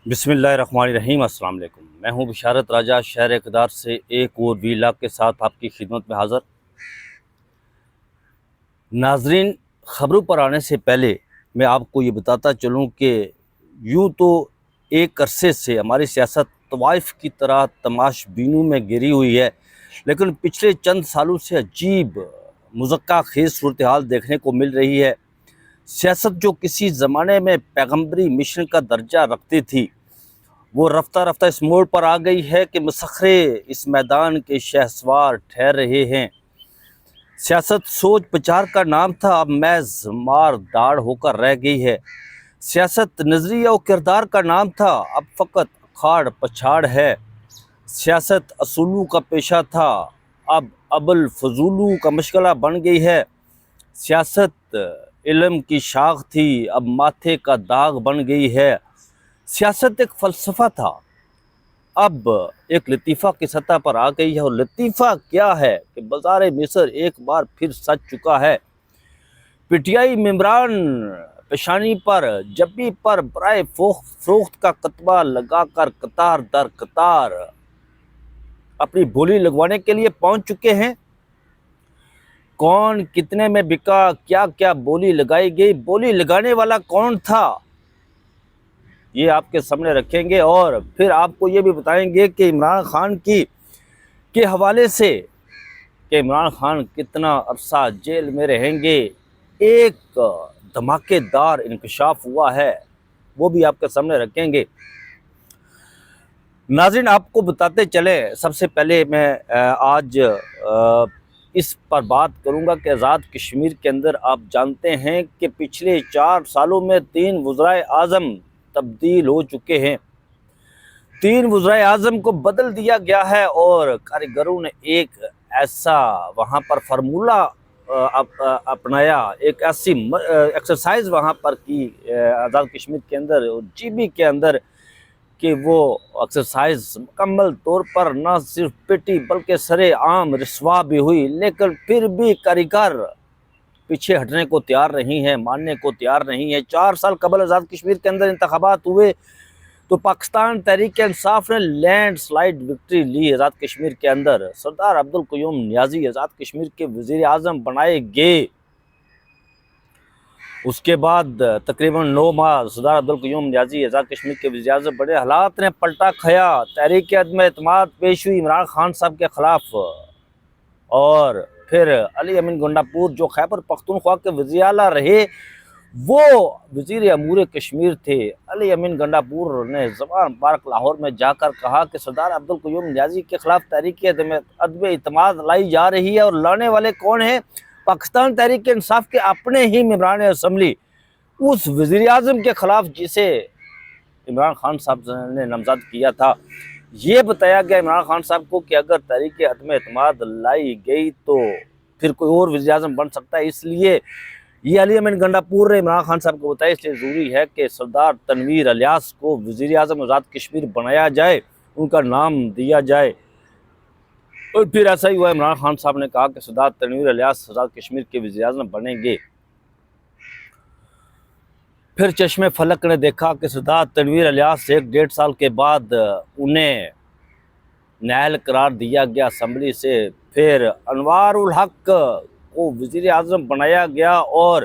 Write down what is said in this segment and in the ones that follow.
بسم اللہ الرحمن الرحیم۔ السلام علیکم، میں ہوں بشارت راجہ شہر اقتدار سے ایک اور ویلاگ کے ساتھ آپ کی خدمت میں حاضر۔ ناظرین، خبروں پر آنے سے پہلے میں آپ کو یہ بتاتا چلوں کہ یوں تو ایک عرصے سے ہماری سیاست طوائف کی طرح تماش بینوں میں گری ہوئی ہے، لیکن پچھلے چند سالوں سے عجیب مضحکہ خیز صورتحال دیکھنے کو مل رہی ہے۔ سیاست جو کسی زمانے میں پیغمبری مشن کا درجہ رکھتی تھی، وہ رفتہ رفتہ اس موڑ پر آ گئی ہے کہ مسخرے اس میدان کے شہسوار ٹھہر رہے ہیں۔ سیاست سوچ بچار کا نام تھا، اب محض مار داڑ ہو کر رہ گئی ہے۔ سیاست نظریہ و کردار کا نام تھا، اب فقط کھاڑ پچھاڑ ہے۔ سیاست اصولوں کا پیشہ تھا، اب ابل فضولوں کا مشغلہ بن گئی ہے۔ سیاست علم کی شاخ تھی، اب ماتھے کا داغ بن گئی ہے۔ سیاست ایک فلسفہ تھا، اب ایک لطیفہ کی سطح پر آ گئی ہے، اور لطیفہ کیا ہے کہ بازار مصر ایک بار پھر سج چکا ہے۔ پی ٹی آئی ممبران پیشانی پر جبی پر برائے فروخت کا کتبہ لگا کر قطار در قطار اپنی بولی لگوانے کے لیے پہنچ چکے ہیں۔ کون کتنے میں بکا، کیا کیا بولی لگائی گئی، بولی لگانے والا کون تھا، یہ آپ کے سامنے رکھیں گے، اور پھر آپ کو یہ بھی بتائیں گے کہ عمران خان کے حوالے سے کہ عمران خان کتنا عرصہ جیل میں رہیں گے ایک دھماکے دار انکشاف ہوا ہے، وہ بھی آپ کے سامنے رکھیں گے۔ ناظرین، آپ کو بتاتے چلے، سب سے پہلے میں آج اس پر بات کروں گا کہ آزاد کشمیر کے اندر آپ جانتے ہیں کہ پچھلے 4 سالوں میں 3 وزرائے اعظم تبدیل ہو چکے ہیں۔ 3 وزرائے اعظم کو بدل دیا گیا ہے، اور کاریگروں نے ایک ایسا وہاں پر فارمولہ اپنایا، ایک ایسی ایکسرسائز وہاں پر کی آزاد کشمیر کے اندر اور جی بی کے اندر، کہ وہ ایکسرسائز مکمل طور پر نہ صرف پٹی بلکہ سرے عام رسوا بھی ہوئی، لیکن پھر بھی کاریگر پیچھے ہٹنے کو تیار نہیں ہے، ماننے کو تیار نہیں ہے۔ 4 سال قبل آزاد کشمیر کے اندر انتخابات ہوئے تو پاکستان تحریک انصاف نے لینڈ سلائیڈ وکٹری لی آزاد کشمیر کے اندر۔ سردار عبدالقیوم نیازی آزاد کشمیر کے وزیر اعظم بنائے گئے۔ اس کے بعد تقریباً 9 ماہ سردار عبدالقیوم نیازی آزاد کشمیر کے وزیر اعظم بڑے، حالات نے پلٹا کھایا، تحریک عدم اعتماد پیش ہوئی عمران خان صاحب کے خلاف، اور پھر علی امین گنڈاپور جو خیبر پختونخوا کے وزیر اعلیٰ رہے، وہ وزیر امور کشمیر تھے۔ علی امین گنڈاپور نے زبان مبارک لاہور میں جا کر کہا کہ سردار عبدالقیوم نیازی کے خلاف تحریک عدم اعتماد لائی جا رہی ہے، اور لانے والے کون ہیں؟ پاکستان تحریک انصاف کے اپنے ہی ممبران اسمبلی، اس وزیر اعظم کے خلاف جسے عمران خان صاحب نے نامزد کیا تھا۔ یہ بتایا گیا عمران خان صاحب کو کہ اگر تحریک عدم اعتماد لائی گئی تو پھر کوئی اور وزیر اعظم بن سکتا ہے، اس لیے یہ علی امین گنڈاپور نے عمران خان صاحب کو بتایا، اس لیے ضروری ہے کہ سردار تنویر الیاس کو وزیر اعظم آزاد کشمیر بنایا جائے، ان کا نام دیا جائے۔ اور پھر ایسا ہی ہوا، عمران خان صاحب نے کہا کہ سردار تنویر الیاس آزاد کشمیر کے وزیر اعظم بنیں گے۔ پھر چشم فلک نے دیکھا کہ سردار تنویر الیاس 1.5 سال کے بعد انہیں نائل قرار دیا گیا اسمبلی سے۔ پھر انوار الحق کو وزیر اعظم بنایا گیا، اور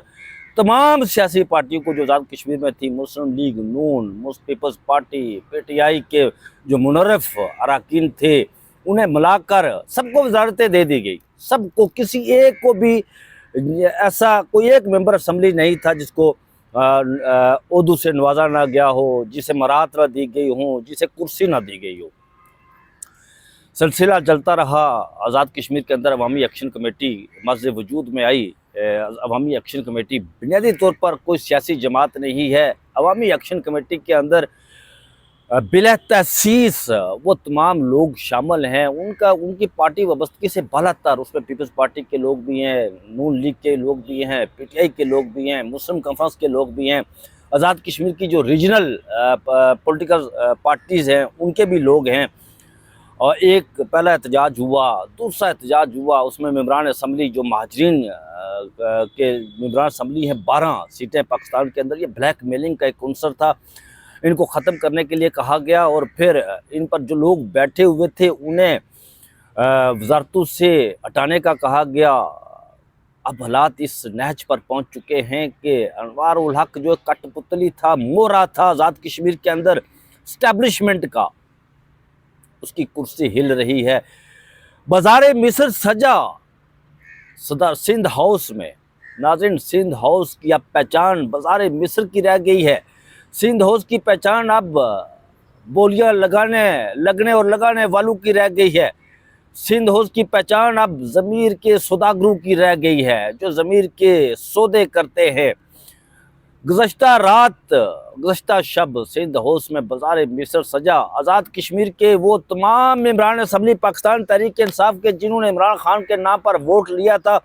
تمام سیاسی پارٹیوں کو جو آزاد کشمیر میں تھی، مسلم لیگ نون، Peoples Party, P T I کے جو منرف اراکین تھے، انہیں ملا کر سب کو وزارتیں دے دی گئی۔ سب کو، کسی ایک کو بھی ایسا کوئی ایک ممبر اسمبلی نہیں تھا جس کو عہدوں سے نوازا نہ گیا ہو، جسے مرات نہ دی گئی ہوں، جسے کرسی نہ دی گئی ہو۔ سلسلہ چلتا رہا۔ آزاد کشمیر کے اندر عوامی ایکشن کمیٹی ماض وجود میں آئی۔ عوامی ایکشن کمیٹی بنیادی طور پر کوئی سیاسی جماعت نہیں ہے۔ عوامی ایکشن کمیٹی کے اندر بلا تحسیس وہ تمام لوگ شامل ہیں، ان کی پارٹی وابستگی سے بالا تر، اس میں پیپلز پارٹی کے لوگ بھی ہیں، نون لیگ کے لوگ بھی ہیں، پی ٹی آئی کے لوگ بھی ہیں، مسلم کانفرنس کے لوگ بھی ہیں، آزاد کشمیر کی جو ریجنل پولیٹیکل پارٹیز ہیں ان کے بھی لوگ ہیں۔ اور ایک پہلا احتجاج ہوا، دوسرا احتجاج ہوا، اس میں ممبران اسمبلی جو مہاجرین کے ممبران اسمبلی ہیں، 12 سیٹیں پاکستان کے اندر، یہ بلیک میلنگ کا ایک عنصر تھا۔ ان کو ختم کرنے کے لیے کہا گیا، اور پھر ان پر جو لوگ بیٹھے ہوئے تھے انہیں وزارتوں سے ہٹانے کا کہا گیا۔ اب حالات اس نہج پر پہنچ چکے ہیں کہ انوار الحق جو کٹ پتلی تھا، مورا تھا آزاد کشمیر کے اندر اسٹیبلشمنٹ کا، اس کی کرسی ہل رہی ہے۔ بازار مصر سجا صدر سندھ ہاؤس میں، ناظرین سندھ ہاؤس کی اب پہچان بازار مصر کی رہ گئی ہے۔ سندھ ہاؤس کی پہچان اب بولیاں لگنے اور لگانے والوں کی رہ گئی ہے۔ سندھ ہاؤس کی پہچان اب ضمیر کے سوداگروں کی رہ گئی ہے، جو ضمیر کے سودے کرتے ہیں۔ گزشتہ شب سندھ ہاؤس میں بازار مصر سجا۔ آزاد کشمیر کے وہ تمام ممبران اسمبلی پاکستان تحریک انصاف کے جنہوں نے عمران خان کے نام پر ووٹ لیا تھا،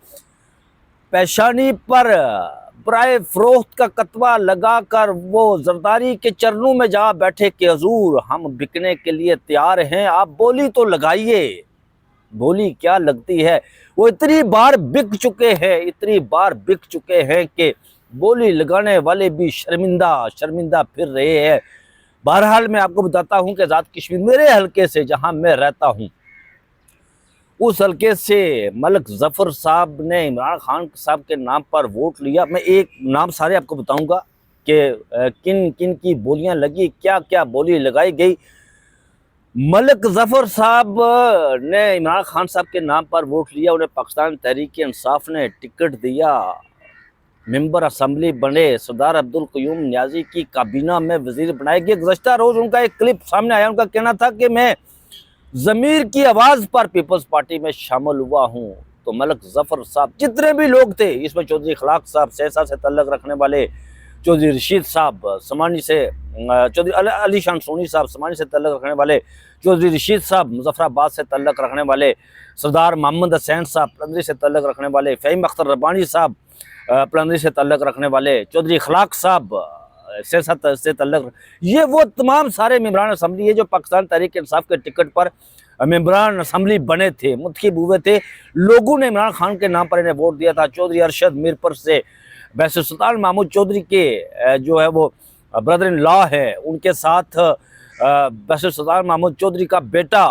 پیشانی پر برائے فروخت کا کتبہ لگا کر وہ زرداری کے چرنوں میں جا بیٹھے کہ حضور ہم بکنے کے لیے تیار ہیں، آپ بولی تو لگائیے۔ بولی کیا لگتی ہے، وہ اتنی بار بک چکے ہیں کہ بولی لگانے والے بھی شرمندہ پھر رہے ہیں۔ بہرحال میں آپ کو بتاتا ہوں کہ آزاد کشمیر میرے حلقے سے جہاں میں رہتا ہوں، اس حلقے سے ملک ظفر صاحب نے عمران خان صاحب کے نام پر ووٹ لیا۔ میں ایک نام سارے آپ کو بتاؤں گا کہ کن کن کی بولیاں لگی، کیا کیا بولی لگائی گئی۔ ملک ظفر صاحب نے عمران خان صاحب کے نام پر ووٹ لیا، انہیں پاکستان تحریک انصاف نے ٹکٹ دیا، ممبر اسمبلی بنے، سردار عبدالقیوم نیازی کی کابینہ میں وزیر بنائے گئے۔ گزشتہ روز ان کا ایک کلپ سامنے آیا، ان کا کہنا تھا کہ میں ضمیر کی آواز پر پیپلز پارٹی میں شامل ہوا ہوں۔ تو ملک ظفر صاحب جتنے بھی لوگ تھے، اس میں چودھری اخلاق صاحب سہسا سے تعلق رکھنے والے، چودھری رشید صاحب سمانی سے، چودھری علی شان سونی صاحب سمانی سے تعلق رکھنے والے، چودھری رشید صاحب مظفر آباد سے تعلق رکھنے والے، سردار محمد حسین صاحب پلندری سے تعلق رکھنے والے، فہیم اختر ربانی صاحب پلندری سے تعلق رکھنے والے، چودھری اخلاق صاحب سیاست سے تعلق، یہ وہ تمام سارے ممبران اسمبلی ہے جو پاکستان تحریک انصاف کے ٹکٹ پر ممبران اسمبلی بنے تھے، منتخب ہوئے تھے۔ لوگوں نے عمران خان کے نام پر انہیں ووٹ دیا تھا۔ چودھری ارشد میرپور سے بحث سلطان محمود چودھری کے جو ہے وہ بردر ان لا ہے، ان کے ساتھ بحث سلطان محمود چودھری کا بیٹا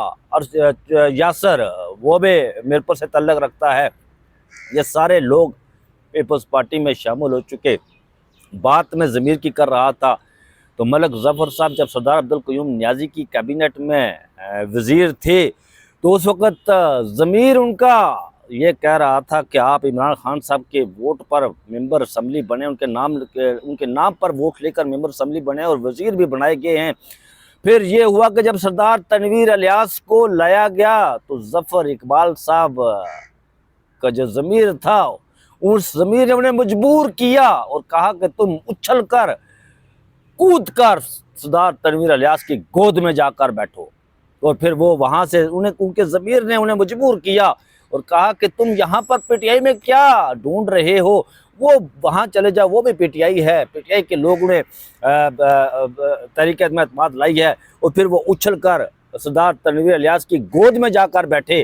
یاسر وہ بھی میرپور سے تعلق رکھتا ہے۔ یہ سارے لوگ پیپلز پارٹی میں شامل ہو چکے۔ بات میں ضمیر کی کر رہا تھا تو ملک ظفر صاحب جب سردار عبدالقیوم نیازی کی کابینٹ میں وزیر تھے تو اس وقت ضمیر ان کا یہ کہہ رہا تھا کہ آپ عمران خان صاحب کے ووٹ پر ممبر اسمبلی بنے، ان کے نام پر ووٹ لے کر ممبر اسمبلی بنے اور وزیر بھی بنائے گئے ہیں۔ پھر یہ ہوا کہ جب سردار تنویر الیاس کو لایا گیا تو ظفر اقبال صاحب کا جو ضمیر تھا، اس ضمیر نے انہیں مجبور کیا اور کہا کہ تم اچھل کر کود کر سردار تنویر الیاس کی گود میں جا کر بیٹھو۔ اور پھر وہ وہاں سے ان کے ضمیر نے انہیں مجبور کیا اور کہا کہ تم یہاں پر پی ٹی آئی میں کیا ڈھونڈ رہے ہو، وہ وہاں چلے جاؤ، وہ بھی پی ٹی آئی ہے، پی ٹی آئی کے لوگوں نے تحریک عدم اعتماد لائی ہے۔ اور پھر وہ اچھل کر سردار تنویر الیاس کی گود میں جا کر بیٹھے۔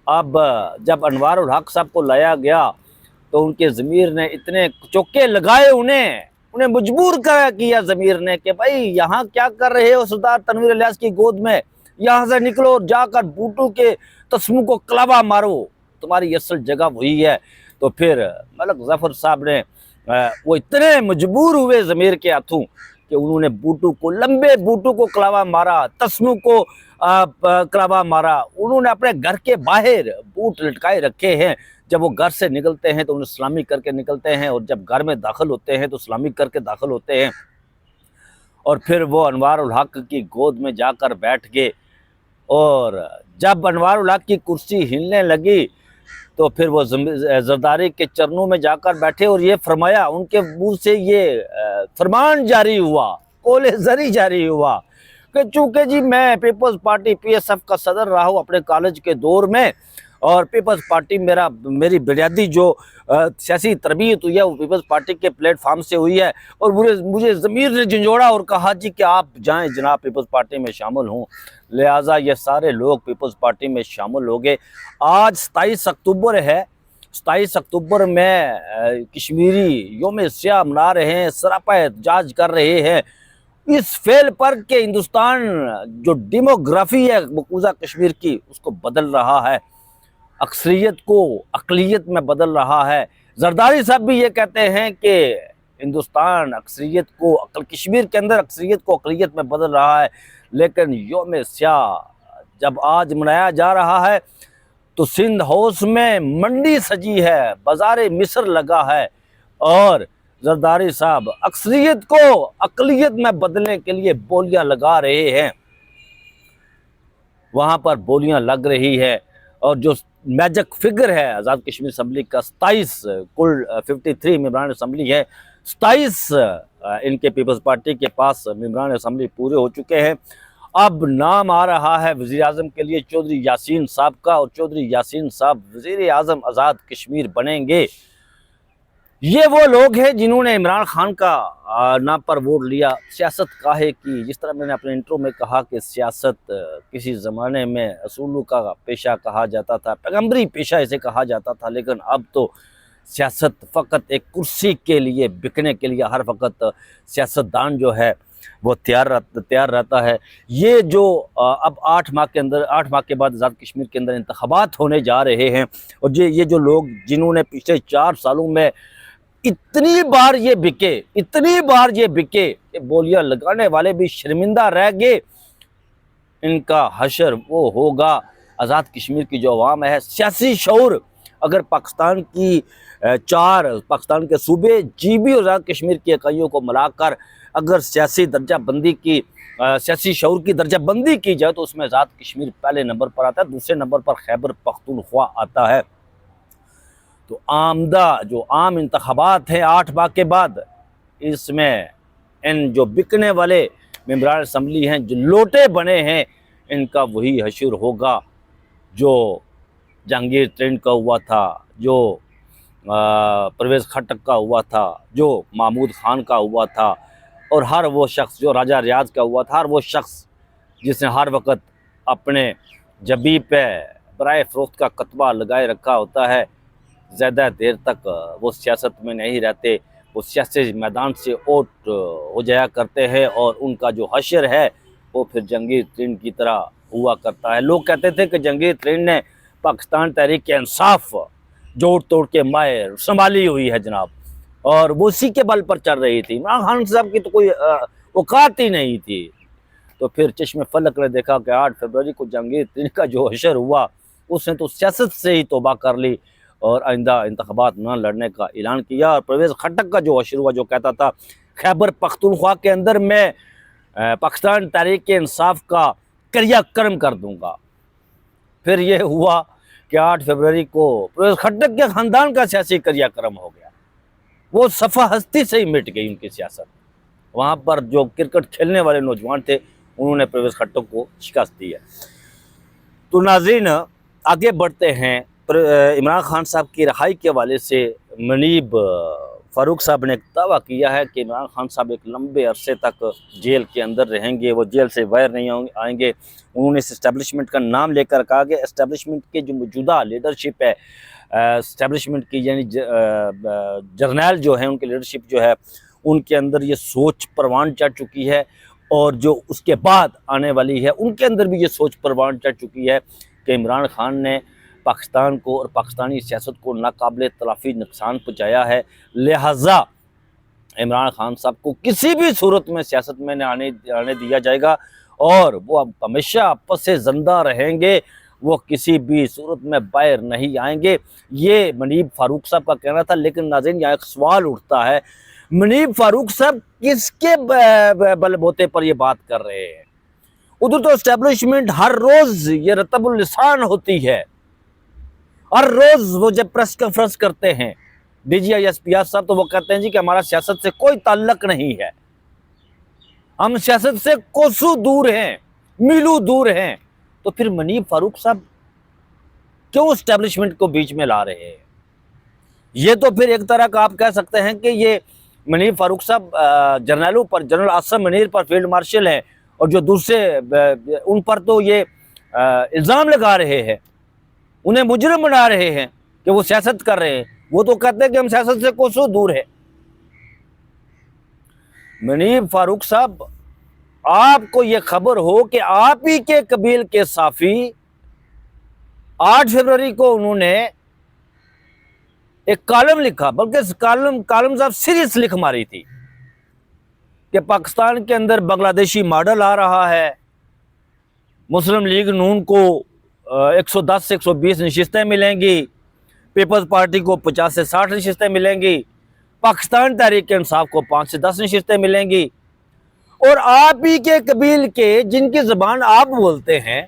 اب جب انوار الحق صاحب کو لایا گیا تو ان کے ضمیر نے اتنے چوکے لگائے، انہیں مجبور کیا ضمیر نے کہ بھائی یہاں کیا کر رہے ہو سردار تنویر الیاس کی گود میں، یہاں سے نکلو اور جا کر بوٹو کے تسموں کو کلابہ مارو، تمہاری اصل جگہ وہی ہے۔ تو پھر ملک ظفر صاحب نے وہ اتنے مجبور ہوئے ضمیر کے ہاتھوں کہ انہوں نے لمبے بوٹو کو کلابہ مارا، تسموں کو کلابہ مارا۔ انہوں نے اپنے گھر کے باہر بوٹ لٹکائے رکھے ہیں، جب وہ گھر سے نکلتے ہیں تو انہیں سلامی کر کے نکلتے ہیں، اور جب گھر میں داخل ہوتے ہیں تو سلامی کر کے داخل ہوتے ہیں۔ اور پھر وہ انوار الحق کی گود میں جا کر بیٹھ گئے، اور جب انوار الحق کی کرسی ہلنے لگی تو پھر وہ زرداری کے چرنوں میں جا کر بیٹھے اور یہ فرمایا، ان کے منہ سے یہ فرمان جاری ہوا، قول زری جاری ہوا کہ چونکہ جی میں Peoples Party P S F کا صدر رہا ہوں اپنے کالج کے دور میں، اور پیپلز پارٹی میری بنیادی جو سیاسی تربیت ہوئی ہے وہ پیپلز پارٹی کے پلیٹ فارم سے ہوئی ہے، اور مجھے ضمیر نے جھنجھوڑا اور کہا جی کہ آپ جائیں جناب پیپلز پارٹی میں شامل ہوں، لہٰذا یہ سارے لوگ پیپلز پارٹی میں شامل ہو گئے۔ آج 27 اکتوبر ہے، 27 اکتوبر میں کشمیری یوم سیاہ منا رہے ہیں، سراپا احتجاج کر رہے ہیں، اس فعل پر کہ ہندوستان جو ڈیموگرافی ہے مقبوضہ کشمیر کی اس کو بدل رہا ہے، اکثریت کو اقلیت میں بدل رہا ہے۔ زرداری صاحب بھی یہ کہتے ہیں کہ ہندوستان اکثریت کو کشمیر کے اندر اکثریت کو اقلیت میں بدل رہا ہے، لیکن یوم سیاہ جب آج منایا جا رہا ہے تو سندھ ہاؤس میں منڈی سجی ہے، بازار مصر لگا ہے، اور زرداری صاحب اکثریت کو اقلیت میں بدلنے کے لیے بولیاں لگا رہے ہیں، وہاں پر بولیاں لگ رہی ہے۔ اور جو میجک فگر ہے آزاد کشمیر اسمبلی کا 27 کل 53 ممبران اسمبلی ہے، 27 ان کے پیپلز پارٹی کے پاس ممبران اسمبلی پورے ہو چکے ہیں۔ اب نام آ رہا ہے وزیر اعظم کے لیے چودھری یاسین صاحب کا، اور چودھری یاسین صاحب وزیر اعظم آزاد کشمیر بنیں گے۔ یہ وہ لوگ ہیں جنہوں نے عمران خان کا نام پر ووٹ لیا۔ سیاست کاہے کی، جس طرح میں نے اپنے انٹرو میں کہا کہ سیاست کسی زمانے میں اصولوں کا پیشہ کہا جاتا تھا، پیغمبری پیشہ اسے کہا جاتا تھا، لیکن اب تو سیاست فقط ایک کرسی کے لیے بکنے کے لیے ہر وقت سیاستدان جو ہے وہ تیار رہتا ہے۔ یہ جو اب 8 ماہ کے بعد آزاد کشمیر کے اندر انتخابات ہونے جا رہے ہیں، اور یہ جو لوگ جنہوں نے پچھلے 4 سالوں میں اتنی بار یہ بکے کہ بولیاں لگانے والے بھی شرمندہ رہ گئے، ان کا حشر وہ ہوگا۔ آزاد کشمیر کی جو عوام ہے، سیاسی شعور اگر پاکستان کے صوبے جی بی اور آزاد کشمیر کی اکائیوں کو ملا کر اگر سیاسی شعور کی درجہ بندی کی جائے تو اس میں آزاد کشمیر پہلے نمبر پر آتا ہے، دوسرے نمبر پر خیبر پختونخوا آتا ہے۔ تو جو عام انتخابات ہیں 8 ماہ کے بعد، اس میں ان جو بکنے والے ممبران اسمبلی ہیں، جو لوٹے بنے ہیں، ان کا وہی حشر ہوگا جو جہانگیر ترین کا ہوا تھا، جو پرویز خٹک کا ہوا تھا، جو محمود خان کا ہوا تھا، اور ہر وہ شخص جو راجہ ریاض کا ہوا تھا، ہر وہ شخص جس نے ہر وقت اپنے جبی پہ برائے فروخت کا کتبہ لگائے رکھا ہوتا ہے، زیادہ دیر تک وہ سیاست میں نہیں رہتے، وہ سیاسی میدان سے اوٹ ہو جایا کرتے ہیں، اور ان کا جو حشر ہے وہ پھر جہانگیر ترین کی طرح ہوا کرتا ہے۔ لوگ کہتے تھے کہ جہانگیر ترین نے پاکستان تحریک انصاف جوڑ توڑ کے مائر سنبھالی ہوئی ہے جناب، اور وہ اسی کے بل پر چل رہی تھی، عمران خان صاحب کی تو کوئی اوقات ہی نہیں تھی۔ تو پھر چشم فلک نے دیکھا کہ 8 فروری کو جہانگیر ترین کا جو حشر ہوا، اس نے تو سیاست سے ہی توبہ کر لی اور آئندہ انتخابات نہ لڑنے کا اعلان کیا۔ اور پرویز خٹک کا جو حشر ہوا، جو کہتا تھا خیبر پختونخوا کے اندر میں پاکستان تحریک انصاف کا کریا کرم کر دوں گا، پھر یہ ہوا کہ 8 فروری کو پرویز خٹک کے خاندان کا سیاسی کریا کرم ہو گیا، وہ صفحہ ہستی سے ہی مٹ گئی ان کی سیاست۔ وہاں پر جو کرکٹ کھیلنے والے نوجوان تھے انہوں نے پرویز خٹک کو شکست دی ہے۔ تو ناظرین آگے بڑھتے ہیں۔ عمران خان صاحب کی رہائی کے حوالے سے منیب فاروق صاحب نے ایک دعویٰ کیا ہے کہ عمران خان صاحب ایک لمبے عرصے تک جیل کے اندر رہیں گے، وہ جیل سے باہر نہیں آئیں گے۔ انہوں نے اس اسٹیبلشمنٹ کا نام لے کر کہا کہ اسٹیبلشمنٹ کے جو موجودہ لیڈرشپ ہے، اسٹیبلشمنٹ کی یعنی جرنیل جو ہیں، ان کی لیڈرشپ جو ہے، ان کے اندر یہ سوچ پروان چڑھ چکی ہے، اور جو اس کے بعد آنے والی ہے ان کے اندر بھی یہ سوچ پروان چڑھ چکی ہے کہ عمران خان نے پاکستان کو اور پاکستانی سیاست کو ناقابل تلافی نقصان پہنچایا ہے، لہٰذا عمران خان صاحب کو کسی بھی صورت میں سیاست میں نہ آنے دیا جائے گا، اور وہ ہمیشہ پس زندہ رہیں گے، وہ کسی بھی صورت میں باہر نہیں آئیں گے۔ یہ منیب فاروق صاحب کا کہنا تھا، لیکن ناظرین یہاں ایک سوال اٹھتا ہے، منیب فاروق صاحب کس کے بل بوتے پر یہ بات کر رہے ہیں؟ ادھر تو اسٹیبلشمنٹ ہر روز یہ رطب اللسان ہوتی ہے، ہر روز وہ جب پریس کانفرنس کرتے ہیں D G I S P R صاحب، تو وہ کہتے ہیں جی کہ ہمارا سیاست سے کوئی تعلق نہیں ہے، ہم سیاست سے کوسوں دور ہیں، میلوں دور ہیں۔ تو پھر منیب فاروق صاحب کیوں اسٹیبلشمنٹ کو بیچ میں لا رہے ہیں؟ یہ تو پھر ایک طرح کا آپ کہہ سکتے ہیں کہ یہ منیب فاروق صاحب جرنیلوں پر، جنرل عاصم منیر پر فیلڈ مارشل ہیں، اور جو دوسرے ان پر تو یہ الزام لگا رہے ہیں، انہیں مجرم بنا رہے ہیں کہ وہ سیاست کر رہے ہیں، وہ تو کہتے ہیں کہ ہم سیاست سے کوسوں دور ہیں۔ منیب فاروق صاحب آپ کو یہ خبر ہو کہ آپ ہی کے قبیل کے صحافی 8 فروری کو انہوں نے ایک کالم لکھا، بلکہ کالم صاحب سیریس لکھ ماری تھی کہ پاکستان کے اندر بنگلہ دیشی ماڈل آ رہا ہے، مسلم لیگ نون کو 110 سے 120 نشستیں ملیں گی، پیپلز پارٹی کو 50 سے 60 نشستیں ملیں گی، پاکستان تحریک انصاف کو 5 سے 10 نشستیں ملیں گی، اور آپ ہی کے قبیل کے جن کی زبان آپ بولتے ہیں،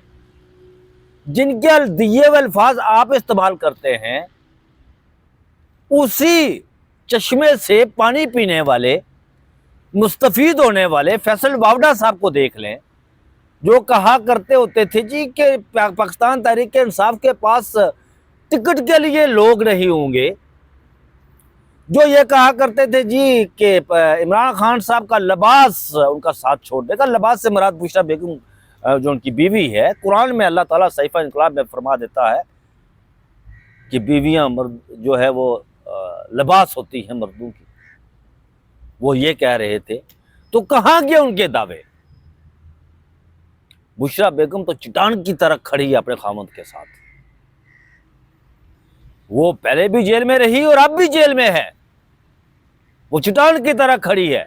جن کے دیے ہوئے الفاظ آپ استعمال کرتے ہیں، اسی چشمے سے پانی پینے والے، مستفید ہونے والے فیصل واوڈا صاحب کو دیکھ لیں، جو کہا کرتے ہوتے تھے جی کہ پاکستان تحریک انصاف کے پاس ٹکٹ کے لیے لوگ نہیں ہوں گے، جو یہ کہا کرتے تھے جی کہ عمران خان صاحب کا لباس ان کا ساتھ چھوڑ دے گا۔ لباس سے مراد بشریٰ بیگم جو ان کی بیوی ہے، قرآن میں اللہ تعالیٰ صحیفہ انقلاب میں فرما دیتا ہے کہ بیویاں جو ہے وہ لباس ہوتی ہیں مردوں کی، وہ یہ کہہ رہے تھے، تو کہاں گئے ان کے دعوے؟ بشریٰ بیگم تو چٹان کی طرح کھڑی ہے اپنے خاوند کے ساتھ، وہ پہلے بھی جیل میں رہی اور اب بھی جیل میں ہے، وہ چٹان کی طرح کھڑی ہے۔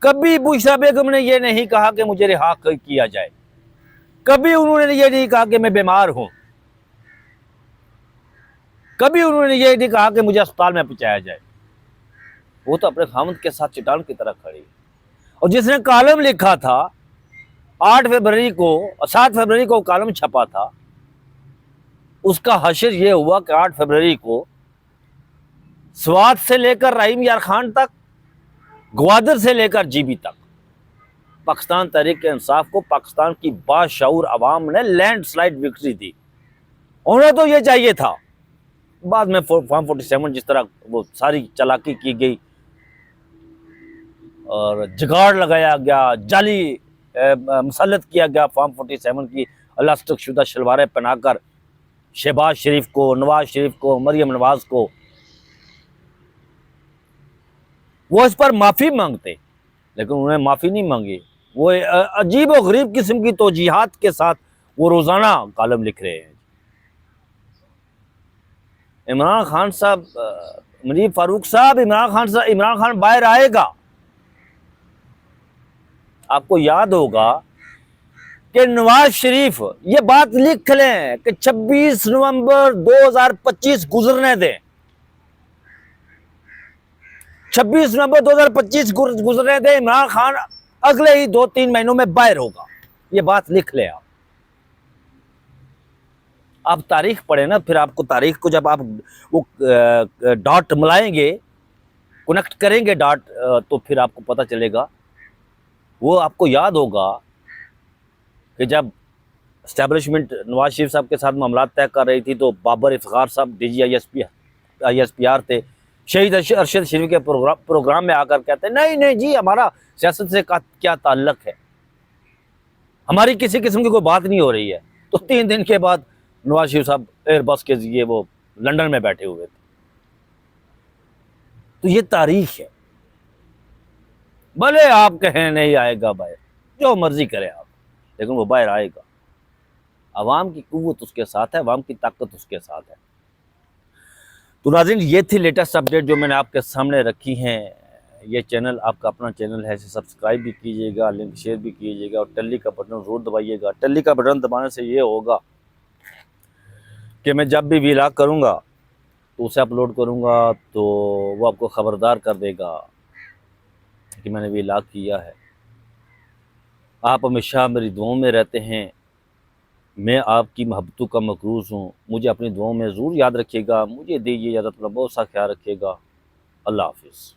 کبھی بشریٰ بیگم نے یہ نہیں کہا کہ مجھے رہا کیا جائے، کبھی انہوں نے یہ نہیں کہا کہ میں بیمار ہوں، کبھی انہوں نے یہ نہیں کہا کہ مجھے اسپتال میں پہنچایا جائے، وہ تو اپنے خاوند کے ساتھ چٹان کی طرح کھڑی ہے۔ اور جس نے کالم لکھا تھا 7 فروری کو کالم چھپا تھا، اس کا حشر یہ ہوا کہ 8 فروری کو سوات سے لے کر رحیم یار خان تک، گوادر سے لے کر جی بی تک، پاکستان تحریک انصاف کو پاکستان کی باشعور عوام نے لینڈ سلائڈ وکٹری دی۔ انہیں تو یہ چاہیے تھا، بعد میں فارم 47 جس طرح وہ ساری چالاکی کی گئی اور جگاڑ لگایا گیا، جعلی مسلط کیا گیا فارم 47 کی الاسٹک شدہ شلواریں پہنا کر شہباز شریف کو، نواز شریف کو، مریم نواز کو، وہ اس پر معافی مانگتے، لیکن انہوں نے معافی نہیں مانگی۔ وہ عجیب و غریب قسم کی توجیحات کے ساتھ وہ روزانہ کالم لکھ رہے ہیں۔ عمران خان صاحب، منیب فاروق صاحب، عمران خان باہر آئے گا۔ آپ کو یاد ہوگا کہ نواز شریف، یہ بات لکھ لیں کہ 26 نومبر 2025 گزرنے دیں، 26 نومبر 2025 گزرنے دیں، عمران خان اگلے ہی 2-3 مہینوں میں باہر ہوگا، یہ بات لکھ لیں۔ آپ تاریخ پڑھیں نا، پھر آپ کو تاریخ کو جب آپ وہ ڈاٹ ملائیں گے، کنیکٹ کریں گے ڈاٹ، تو پھر آپ کو پتہ چلے گا۔ وہ آپ کو یاد ہوگا کہ جب اسٹیبلشمنٹ نواز شریف صاحب کے ساتھ معاملات طے کر رہی تھی تو بابر افتخار صاحب D G I S P R تھے، شہید ارشد شریف کے پروگرام میں آ کر کہتے ہیں نہیں جی ہمارا سیاست سے کیا تعلق ہے، ہماری کسی قسم کی کوئی بات نہیں ہو رہی ہے۔ تو 3 دن کے بعد نواز شریف صاحب ایئر بس کے ذریعے وہ لندن میں بیٹھے ہوئے تھے۔ تو یہ تاریخ ہے، بھلے آپ کہیں نہیں آئے گا باہر، جو مرضی کرے آپ، لیکن وہ باہر آئے گا۔ عوام کی قوت اس کے ساتھ ہے، عوام کی طاقت اس کے ساتھ ہے۔ تو ناظرین، یہ تھی لیٹسٹ اپڈیٹ جو میں نے آپ کے سامنے رکھی ہیں۔ یہ چینل آپ کا اپنا چینل ہے، اسے سبسکرائب بھی کیجیے گا، لنک شیئر بھی کیجیے گا، اور ٹلی کا بٹن ضرور دبائیے گا۔ ٹلی کا بٹن دبانے سے یہ ہوگا کہ میں جب بھی ویلاگ کروں گا تو اسے اپلوڈ کروں گا تو وہ آپ کو خبردار کر دے گا کہ میں نے ویلاگ کیا ہے۔ آپ ہمیشہ میری دعاؤں میں رہتے ہیں، میں آپ کی محبتوں کا مقروض ہوں، مجھے اپنی دعاؤں میں ضرور یاد رکھیے گا۔ مجھے دیجیے اجازت، اپنا بہت سا خیال رکھیے گا۔ اللہ حافظ۔